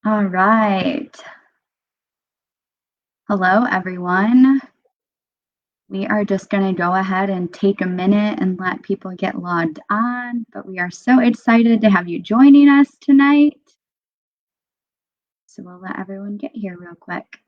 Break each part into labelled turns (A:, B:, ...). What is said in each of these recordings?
A: All right. Hello, everyone. We are just going to go ahead and take a minute and let people get logged on, but we are so excited to have you joining us tonight. So we'll let everyone get here real quick.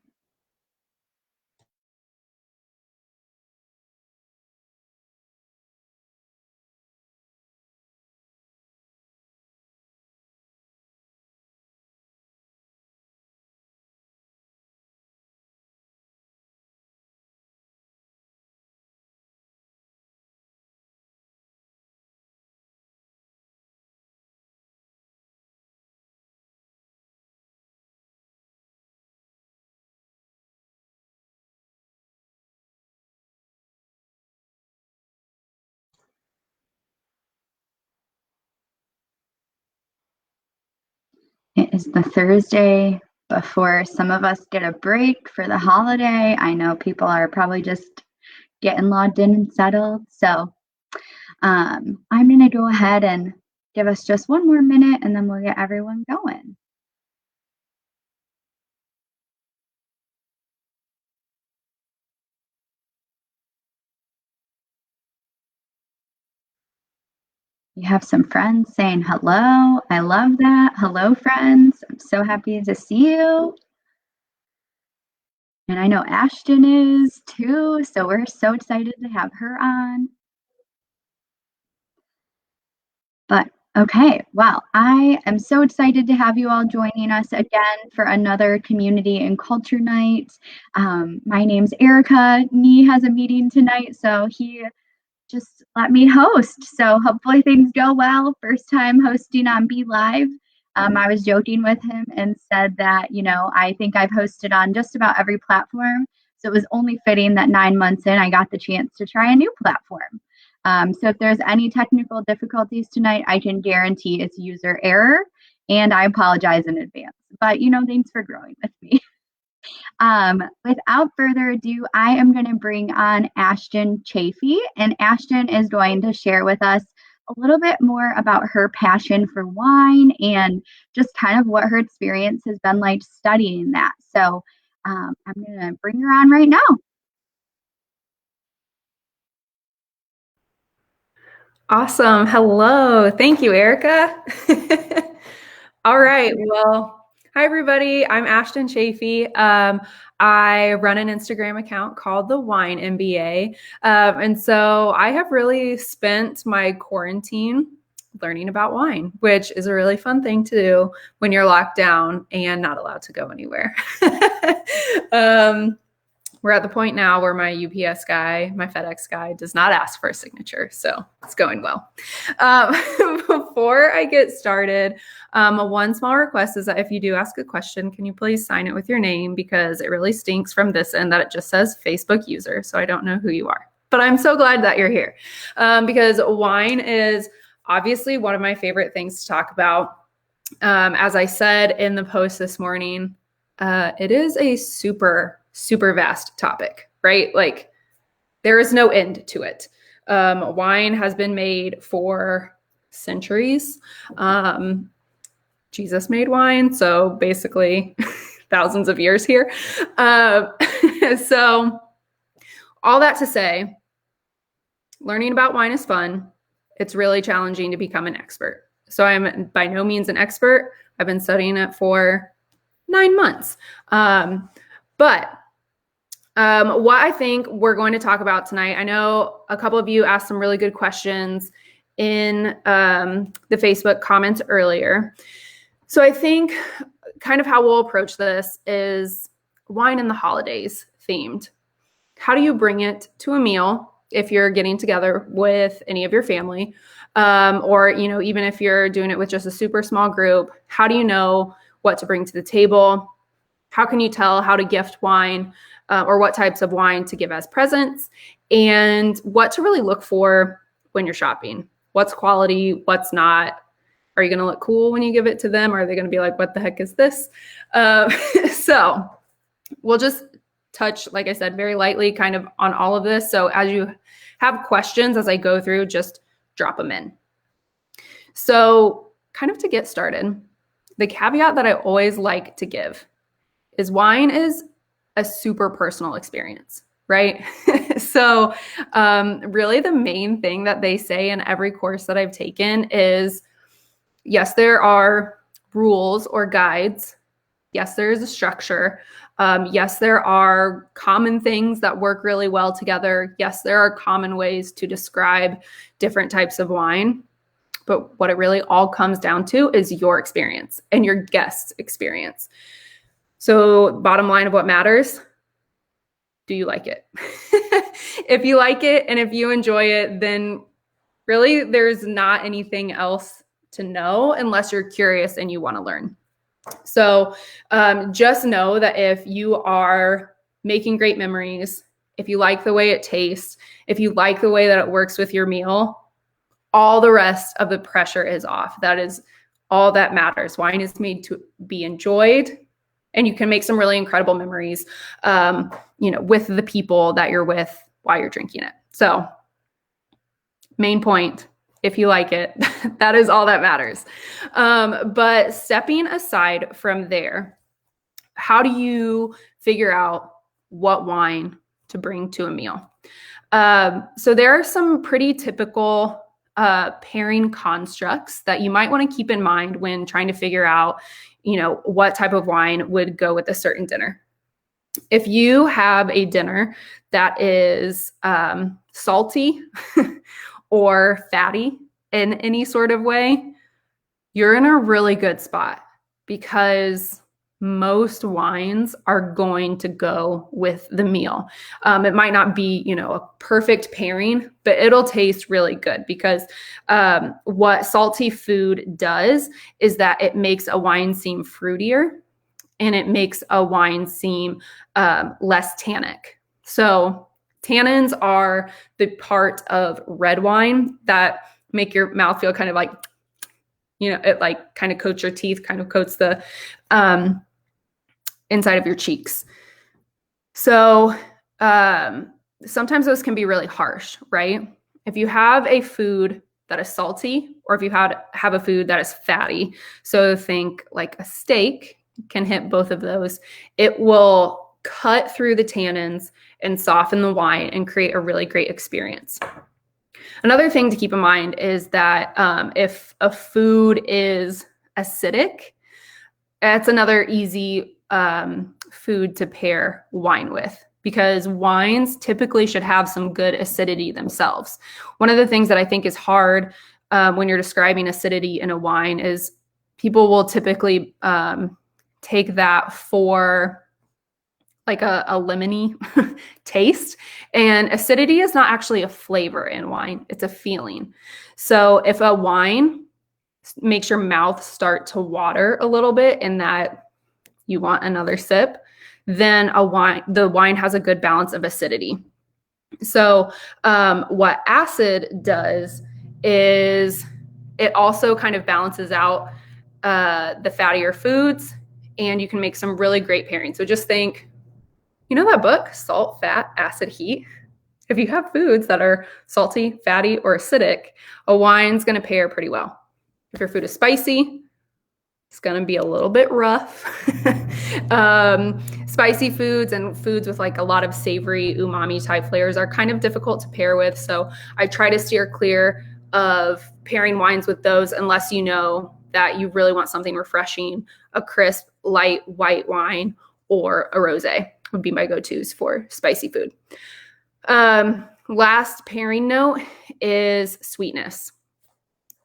A: It is the Thursday before some of us get a break for the holiday. I know people are probably just getting logged in and settled. So I'm going to go ahead and give us just one more minute and then we'll get everyone going. You have some friends saying hello. I love that. Hello, friends. I'm so happy to see you. And I know Ashton is too. So we're so excited to have her on. But okay, well, I am so excited to have you all joining us again for another community and culture night. My name's Erica. Nee has a meeting tonight, so he just let me host. So hopefully things go well. First time hosting on Be Live. I was joking with him and said that, I think I've hosted on just about every platform. So it was only fitting that 9 months in, I got the chance to try a new platform. So if there's any technical difficulties tonight, I can guarantee it's user error. And I apologize in advance. But, thanks for growing with me. Without further ado, I am going to bring on Ashton Chaffee, and Ashton is going to share with us a little bit more about her passion for wine and just kind of what her experience has been like studying that. So I'm going to bring her on right now.
B: Awesome. Hello. Thank you, Erica. All right. Well, hi, everybody. I'm Ashton Chaffee. I run an Instagram account called the Wine MBA. And so I have really spent my quarantine learning about wine, which is a really fun thing to do when you're locked down and not allowed to go anywhere. We're at the point now where my UPS guy, my FedEx guy, does not ask for a signature. So it's going well. Before I get started, one small request is that if you do ask a question, can you please sign it with your name? Because it really stinks from this end that it just says Facebook user. So I don't know who you are. But I'm so glad that you're here because wine is obviously one of my favorite things to talk about. As I said in the post this morning, it is a super vast topic, right? Like there is no end to it. Wine has been made for centuries. Jesus made wine, so basically thousands of years here. So all that to say, learning about wine is fun. It's really challenging to become an expert. So I'm by no means an expert. I've been studying it for 9 months. But what I think we're going to talk about tonight, I know a couple of you asked some really good questions in the Facebook comments earlier. So I think kind of how we'll approach this is wine in the holidays themed. How do you bring it to a meal if you're getting together with any of your family? Or, even if you're doing it with just a super small group, how do you know what to bring to the table? How can you tell how to gift wine or what types of wine to give as presents and what to really look for when you're shopping? What's quality? What's not? Are you going to look cool when you give it to them? Or are they going to be like, what the heck is this? So we'll just touch, like I said, very lightly kind of on all of this. So as you have questions as I go through, just drop them in. So kind of to get started, the caveat that I always like to give is wine is a super personal experience, right? So, really, the main thing that they say in every course that I've taken is yes, there are rules or guides. Yes, there is a structure. Yes, there are common things that work really well together. Yes, there are common ways to describe different types of wine. But what it really all comes down to is your experience and your guest's experience. So, bottom line of what matters, do you like it? If you like it and if you enjoy it, then really there's not anything else to know unless you're curious and you want to learn. So just know that if you are making great memories, if you like the way it tastes, if you like the way that it works with your meal, all the rest of the pressure is off. That is all that matters. Wine is made to be enjoyed, and you can make some really incredible memories, with the people that you're with while you're drinking it. So, main point, if you like it, that is all that matters. But stepping aside from there, how do you figure out what wine to bring to a meal? So there are some pretty typical pairing constructs that you might want to keep in mind when trying to figure out, what type of wine would go with a certain dinner. If you have a dinner that is salty or fatty in any sort of way, you're in a really good spot because most wines are going to go with the meal. It might not be, a perfect pairing, but it'll taste really good because what salty food does is that it makes a wine seem fruitier and it makes a wine seem less tannic. So tannins are the part of red wine that make your mouth feel kind of like, it like kind of coats your teeth, kind of coats the inside of your cheeks. So sometimes those can be really harsh, right? If you have a food that is salty, or if you have a food that is fatty, so think like a steak can hit both of those, it will cut through the tannins and soften the wine and create a really great experience. Another thing to keep in mind is that if a food is acidic, that's another easy food to pair wine with, because wines typically should have some good acidity themselves. One of the things that I think is hard when you're describing acidity in a wine is people will typically take that for like a lemony taste. And acidity is not actually a flavor in wine, it's a feeling. So if a wine makes your mouth start to water a little bit and that you want another sip, then the wine has a good balance of acidity. So what acid does is it also kind of balances out the fattier foods, and you can make some really great pairings. So just think, that book, Salt, Fat, Acid, Heat? If you have foods that are salty, fatty, or acidic, a wine's going to pair pretty well. If your food is spicy, it's going to be a little bit rough. Spicy foods and foods with like a lot of savory umami type flavors are kind of difficult to pair with. So I try to steer clear of pairing wines with those unless you know that you really want something refreshing. A crisp, light white wine or a rosé would be my go-tos for spicy food. Last pairing note is sweetness.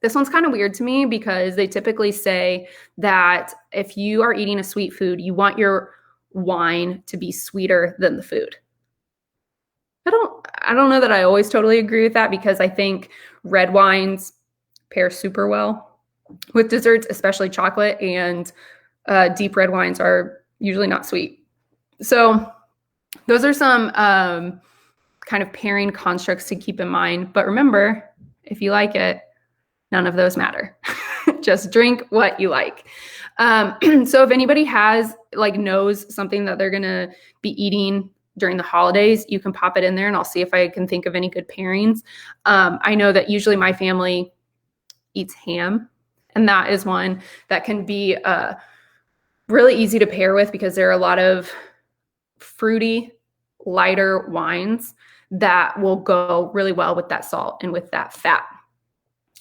B: This one's kind of weird to me because they typically say that if you are eating a sweet food, you want your wine to be sweeter than the food. I don't know that I always totally agree with that, because I think red wines pair super well with desserts, especially chocolate, and deep red wines are usually not sweet. So those are some kind of pairing constructs to keep in mind. But remember, if you like it, none of those matter. Just drink what you like. So if anybody knows something that they're going to be eating during the holidays, you can pop it in there and I'll see if I can think of any good pairings. I know that usually my family eats ham. And that is one that can be really easy to pair with because there are a lot of fruity, lighter wines that will go really well with that salt and with that fat.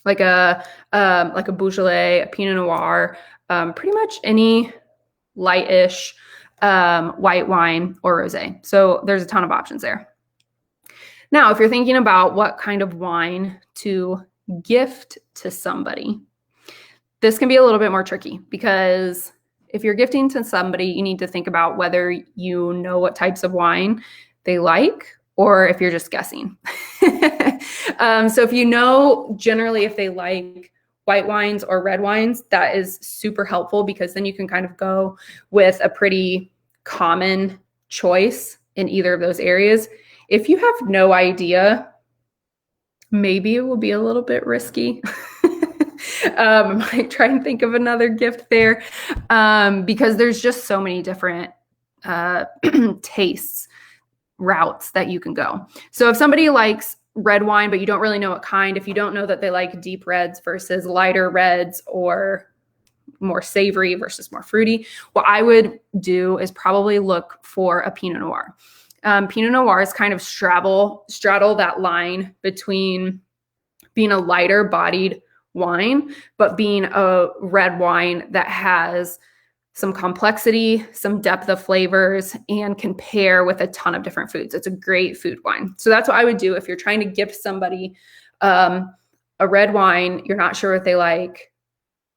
B: Like a Beaujolais, a Pinot Noir, pretty much any lightish white wine or rosé. So there's a ton of options there. Now, if you're thinking about what kind of wine to gift to somebody, this can be a little bit more tricky because if you're gifting to somebody, you need to think about whether you know what types of wine they like or if you're just guessing. So if you know generally if they like white wines or red wines, that is super helpful because then you can kind of go with a pretty common choice in either of those areas. If you have no idea, maybe it will be a little bit risky. I might try and think of another gift there because there's just so many different tastes routes that you can go. So if somebody likes red wine, but you don't really know what kind, if you don't know that they like deep reds versus lighter reds or more savory versus more fruity, what I would do is probably look for a Pinot Noir. Pinot Noirs kind of straddle that line between being a lighter bodied wine, but being a red wine that has some complexity, some depth of flavors, and can pair with a ton of different foods. It's a great food wine. So that's what I would do if you're trying to gift somebody a red wine, you're not sure what they like.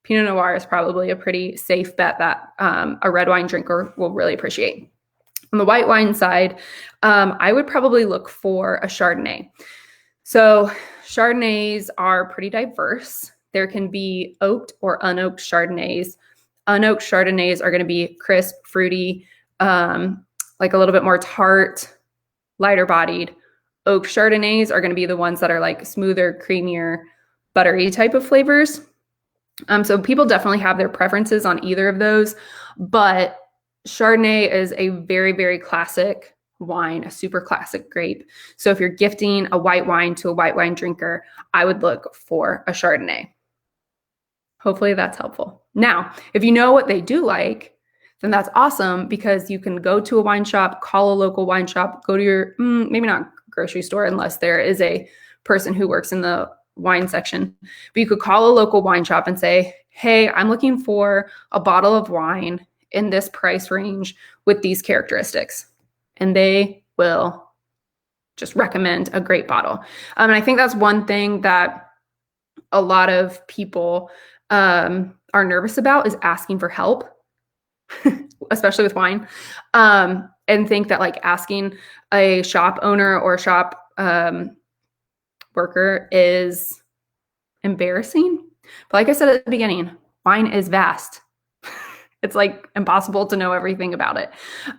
B: Pinot Noir is probably a pretty safe bet that a red wine drinker will really appreciate. On the white wine side, I would probably look for a Chardonnay. So Chardonnays are pretty diverse. There can be oaked or unoaked Chardonnays. Unoaked Chardonnays are going to be crisp, fruity, like a little bit more tart, lighter bodied. Oak Chardonnays are going to be the ones that are like smoother, creamier, buttery type of flavors. So people definitely have their preferences on either of those, but Chardonnay is a very, very classic wine, a super classic grape. So if you're gifting a white wine to a white wine drinker, I would look for a Chardonnay. Hopefully that's helpful. Now, if you know what they do like, then that's awesome because you can go to a wine shop, call a local wine shop, go to your, maybe not grocery store unless there is a person who works in the wine section, but you could call a local wine shop and say, hey, I'm looking for a bottle of wine in this price range with these characteristics. And they will just recommend a great bottle. And I think that's one thing that a lot of people are nervous about is asking for help, especially with wine, and think that like asking a shop owner or a shop worker is embarrassing. But like I said at the beginning, wine is vast. It's like impossible to know everything about it.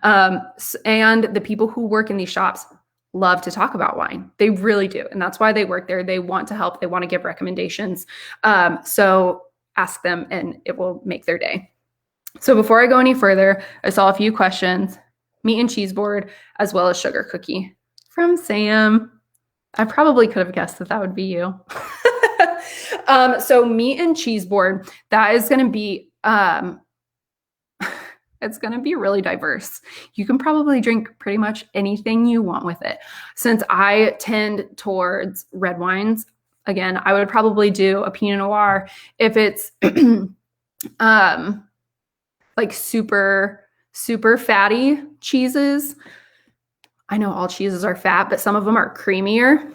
B: And the people who work in these shops love to talk about wine. They really do. And that's why they work there. They want to help. They want to give recommendations. So ask them and it will make their day. So before I go any further, I saw a few questions. Meat and cheese board, as well as sugar cookie from Sam. I probably could have guessed that that would be you. So meat and cheese board, that is going to be, it's going to be really diverse. You can probably drink pretty much anything you want with it. Since I tend towards red wines, again, I would probably do a Pinot Noir if it's like super, super fatty cheeses. I know all cheeses are fat, but some of them are creamier.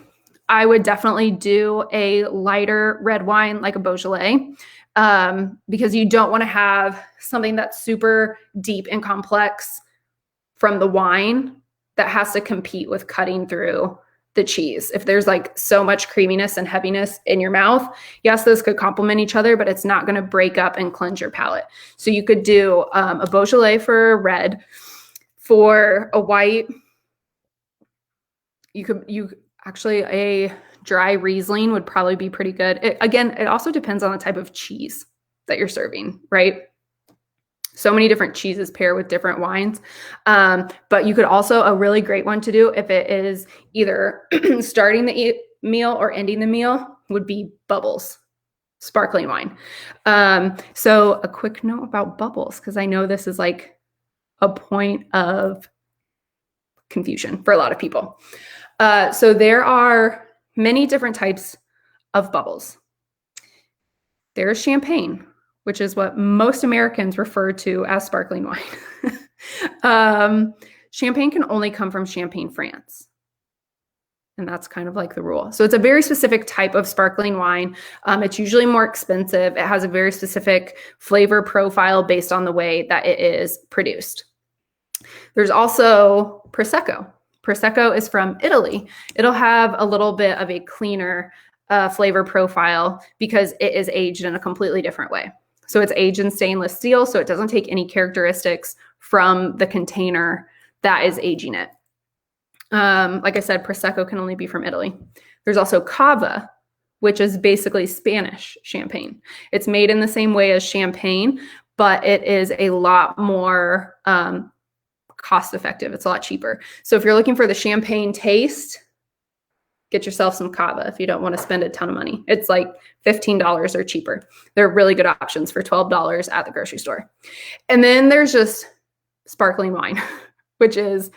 B: I would definitely do a lighter red wine like a Beaujolais because you don't want to have something that's super deep and complex from the wine that has to compete with cutting through the cheese. If there's like so much creaminess and heaviness in your mouth, yes, those could complement each other, but it's not going to break up and cleanse your palate. So you could do a Beaujolais for red. For a white, you actually a dry Riesling would probably be pretty good. It also depends on the type of cheese that you're serving, right? So many different cheeses pair with different wines. But you could also, a really great one to do if it is either starting the meal or ending the meal would be bubbles. sparkling wine. So a quick note about bubbles, because I know this is like a point of confusion for a lot of people. So there are many different types of bubbles. There's champagne, which is what most Americans refer to as sparkling wine. Champagne can only come from Champagne, France. And that's kind of like the rule. So it's a very specific type of sparkling wine. It's usually more expensive. It has a very specific flavor profile based on the way that it is produced. There's also Prosecco. Prosecco is from Italy. It'll have a little bit of a cleaner flavor profile because it is aged in a completely different way. So it's aged in stainless steel, so it doesn't take any characteristics from the container that is aging it. Like I said, Prosecco can only be from Italy. There's also Cava, which is basically Spanish champagne. It's made in the same way as champagne, but it is a lot more cost effective. It's a lot cheaper. So if you're looking for the champagne taste, get yourself some Cava if you don't want to spend a ton of money. It's like $15 or cheaper. They're really good options for $12 at the grocery store. And then there's just sparkling wine, which is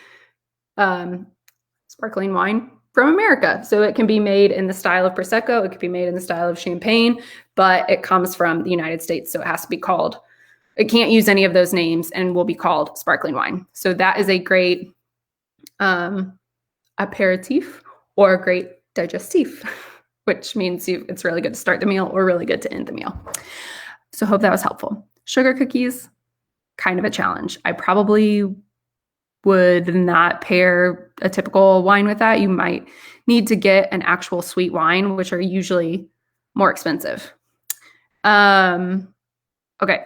B: sparkling wine from America. So it can be made in the style of Prosecco. It could be made in the style of champagne, but it comes from the United States. So it has to be called, it can't use any of those names and will be called sparkling wine. So that is a great aperitif or a great digestif, which means it's really good to start the meal or really good to end the meal. So hope that was helpful. Sugar cookies, kind of a challenge. I probably would not pair a typical wine with that. You might need to get an actual sweet wine, which are usually more expensive. Okay,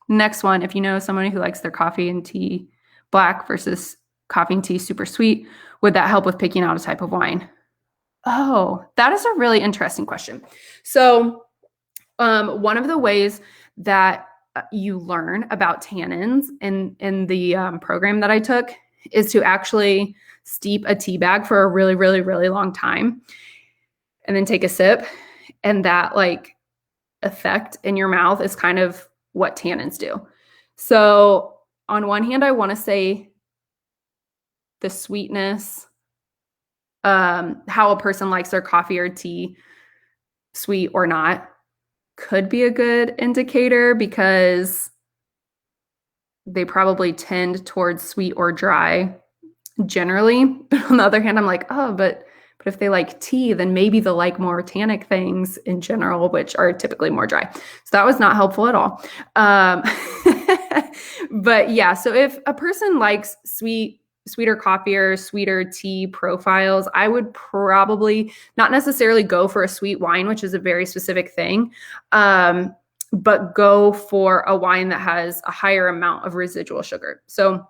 B: next one. If you know someone who likes their coffee and tea black versus coffee and tea super sweet, would that help with picking out a type of wine? Oh, that is a really interesting question. So one of the ways that you learn about tannins in the program that I took is to actually steep a tea bag for a really, really, really long time and then take a sip. And that like effect in your mouth is kind of what tannins do. So on one hand, I want to say the sweetness, how a person likes their coffee or tea, sweet or not, could be a good indicator because they probably tend towards sweet or dry generally. But on the other hand, I'm like, oh, but if they like tea, then maybe they'll like more tannic things in general, which are typically more dry. So that was not helpful at all. But yeah, so if a person likes sweeter coffee or sweeter tea profiles, I would probably not necessarily go for a sweet wine, which is a very specific thing, but go for a wine that has a higher amount of residual sugar. So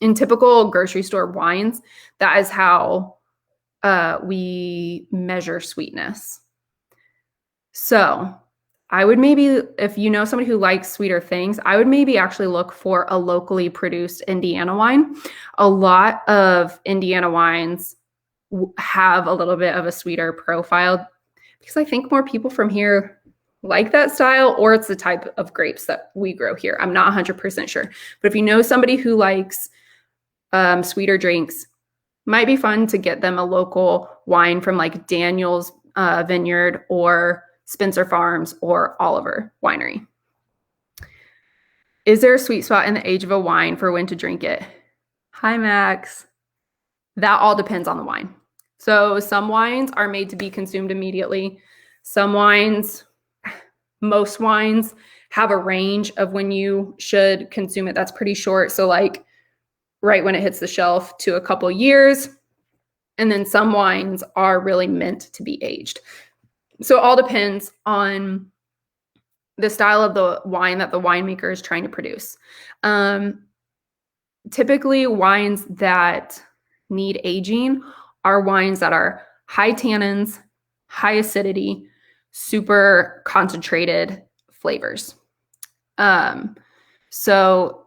B: in typical grocery store wines, that is how we measure sweetness. So I would maybe, if you know somebody who likes sweeter things, I would maybe actually look for a locally produced Indiana wine. A lot of Indiana wines have a little bit of a sweeter profile because I think more people from here like that style, or it's the type of grapes that we grow here. I'm not 100% sure. But if you know somebody who likes sweeter drinks, might be fun to get them a local wine from like Daniel's Vineyard or Spencer Farms or Oliver Winery. Is there a sweet spot in the age of a wine for when to drink it? Hi, Max. That all depends on the wine. So some wines are made to be consumed immediately. Some wines, most wines have a range of when you should consume it. That's pretty short. So like right when it hits the shelf to a couple years. And then some wines are really meant to be aged. So it all depends on the style of the wine that the winemaker is trying to produce. Typically, wines that need aging are wines that are high tannins, high acidity, super concentrated flavors. So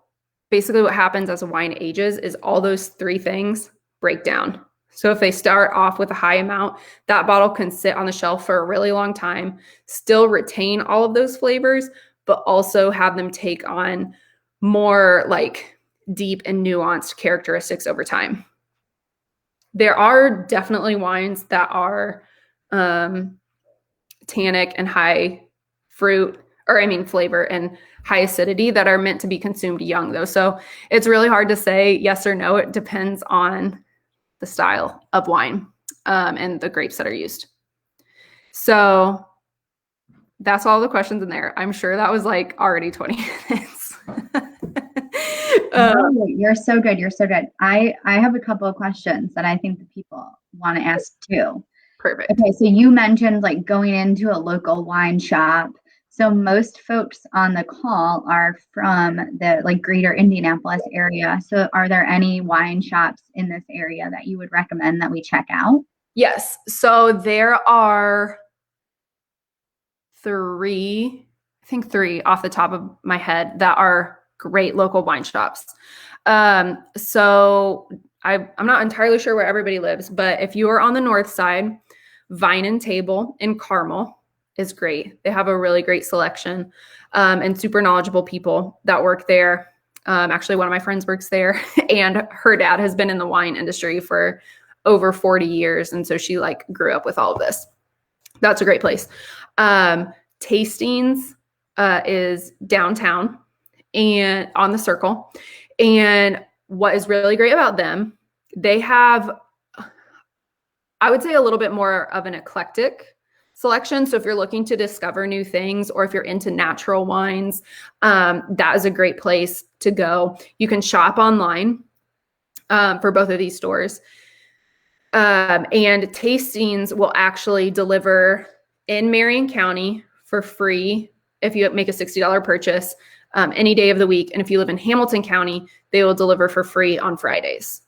B: basically what happens as a wine ages is all those three things break down. So if they start off with a high amount, that bottle can sit on the shelf for a really long time, still retain all of those flavors, but also have them take on more like deep and nuanced characteristics over time. There are definitely wines that are tannic and high fruit, or I mean flavor and high acidity that are meant to be consumed young though. So it's really hard to say yes or no. It depends on the style of wine and the grapes that are used. So that's all the questions in there. I'm sure that was like already 20 minutes.
A: No, you're so good. You're so good. I have a couple of questions that I think the people want to ask too.
B: Perfect.
A: Okay, so you mentioned like going into a local wine shop. So most folks on the call are from the like greater Indianapolis area. So are there any wine shops in this area that you would recommend that we check out?
B: Yes. So there are three, I think three off the top of my head that are great local wine shops. So I'm not entirely sure where everybody lives, but if you are on the north side, Vine and Table in Carmel is great. They have a really great selection and super knowledgeable people that work there. Actually, one of my friends works there, and her dad has been in the wine industry for over 40 years. And so she like grew up with all of this. That's a great place. Tastings is downtown and on the Circle. And what is really great about them, they have, I would say, a little bit more of an eclectic selection. So if you're looking to discover new things, or if you're into natural wines, that is a great place to go. You can shop online for both of these stores. And Tastings will actually deliver in Marion County for free if you make a $60 purchase any day of the week. And if you live in Hamilton County, they will deliver for free on Fridays.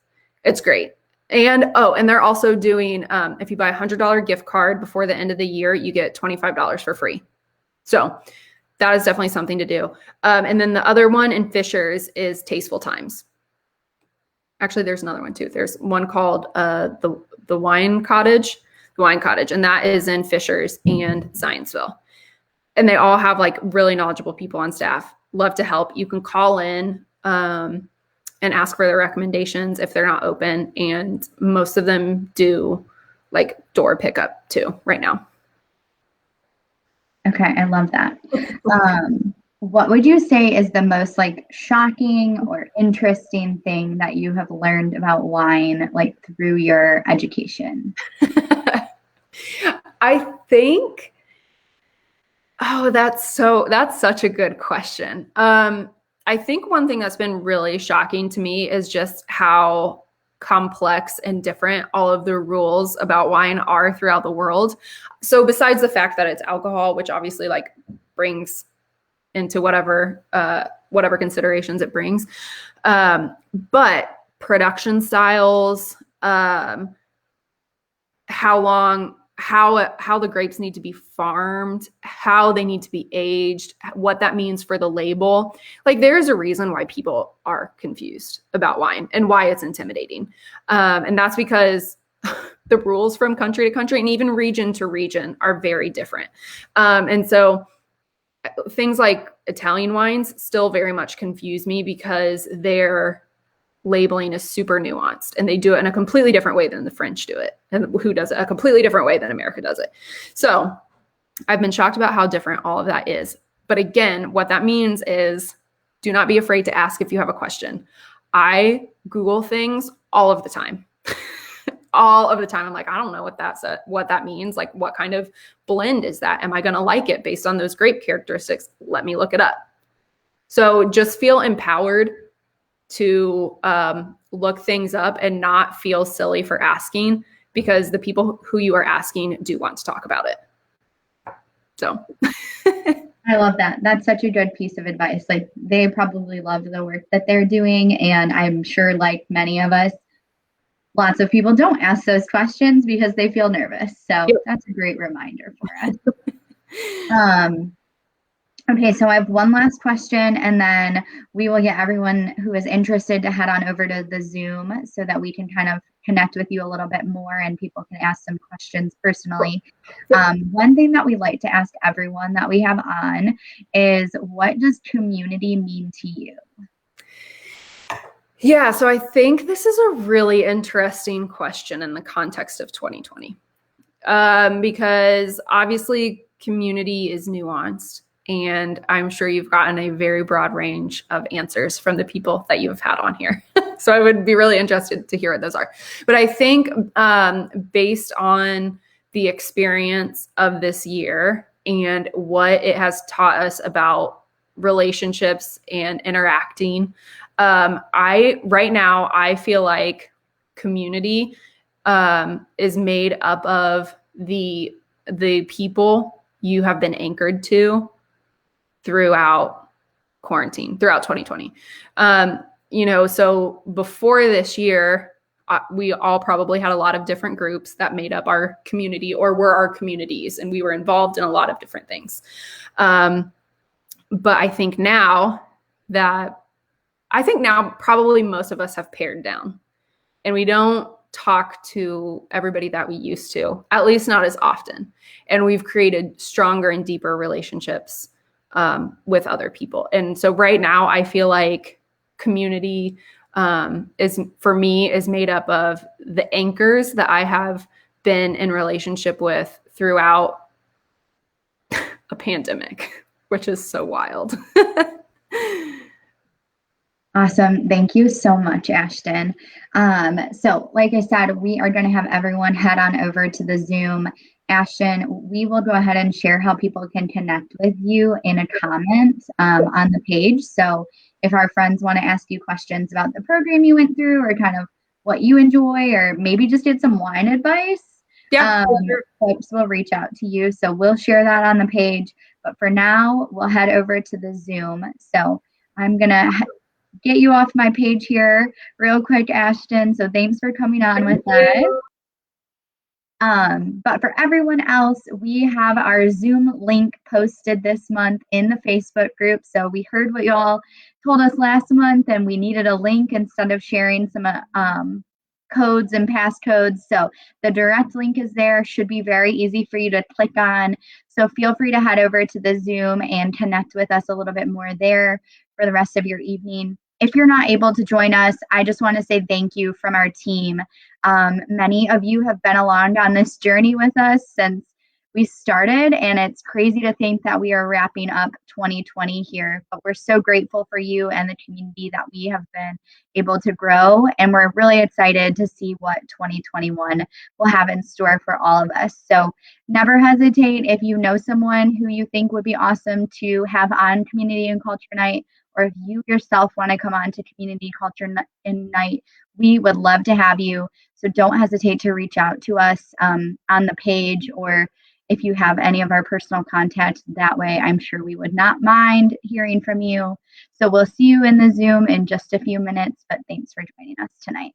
B: It's great. And and they're also doing, if you buy a $100 gift card before the end of the year, you get $25 for free. So that is definitely something to do. And then the other one in Fishers is Tasteful Times. Actually, there's another one too. There's one called the Wine Cottage, and that is in Fishers and Scienceville. And they all have like really knowledgeable people on staff. Love to help. You can call in and ask for their recommendations if they're not open. And most of them do like door pickup too right now.
A: Okay, I love that. What would you say is the most like shocking or interesting thing that you have learned about wine, like through your education?
B: I think, that's such a good question. I think one thing that's been really shocking to me is just how complex and different all of the rules about wine are throughout the world. So besides the fact that it's alcohol, which obviously like brings into whatever considerations it brings, but production styles, how the grapes need to be farmed, how they need to be aged, what that means for the label. Like there's a reason why people are confused about wine and why it's intimidating. And that's because the rules from country to country and even region to region are very different. And so things like Italian wines still very much confuse me because their labeling is super nuanced and they do it in a completely different way than the French do it, and who does it a completely different way than America does it. So I've been shocked about how different all of that is. But again, what that means is do not be afraid to ask if you have a question. I Google things all of the time. All of the time. I'm like, I don't know what that means. Like, what kind of blend is that? Am I going to like it based on those grape characteristics? Let me look it up. So just feel empowered to look things up and not feel silly for asking, because the people who you are asking do want to talk about it. So
A: I love that. That's such a good piece of advice. Like they probably love the work that they're doing. And I'm sure like many of us, lots of people don't ask those questions because they feel nervous. So that's a great reminder for us. Okay, so I have one last question, and then we will get everyone who is interested to head on over to the Zoom so that we can kind of connect with you a little bit more and people can ask some questions personally. One thing that we like to ask everyone that we have on is, what does community mean to you?
B: Yeah, so I think this is a really interesting question in the context of 2020, because obviously community is nuanced, and I'm sure you've gotten a very broad range of answers from the people that you have had on here. So I would be really interested to hear what those are. But I think based on the experience of this year and what it has taught us about relationships and interacting, right now I feel like community is made up of the people you have been anchored to throughout quarantine, throughout 2020. So before this year, we all probably had a lot of different groups that made up our community or were our communities, and we were involved in a lot of different things. But I think now probably most of us have pared down, and we don't talk to everybody that we used to, at least not as often. And we've created stronger and deeper relationships with other people. And so right now I feel like community is made up of the anchors that I have been in relationship with throughout a pandemic, which is so wild.
A: Awesome. Thank you so much, Ashton. So like I said, we are going to have everyone head on over to the Zoom. Ashton, we will go ahead and share how people can connect with you in a comment on the page. So if our friends want to ask you questions about the program you went through, or kind of what you enjoy, or maybe just get some wine advice, folks will reach out to you. So we'll share that on the page. But for now, we'll head over to the Zoom. So I'm going to get you off my page here real quick, Ashton. So thanks for coming on with us. But for everyone else, we have our Zoom link posted this month in the Facebook group. So we heard what y'all told us last month, and we needed a link instead of sharing some codes and passcodes. So the direct link is there, should be very easy for you to click on. So feel free to head over to the Zoom and connect with us a little bit more there for the rest of your evening. If you're not able to join us, I just want to say thank you from our team. Many of you have been along on this journey with us since we started, and it's crazy to think that we are wrapping up 2020 here, but we're so grateful for you and the community that we have been able to grow, and we're really excited to see what 2021 will have in store for all of us. So never hesitate if you know someone who you think would be awesome to have on Community and Culture Night, or if you yourself want to come on to Community Culture Night, we would love to have you. So don't hesitate to reach out to us on the page, or if you have any of our personal contacts that way, I'm sure we would not mind hearing from you. So we'll see you in the Zoom in just a few minutes, but thanks for joining us tonight.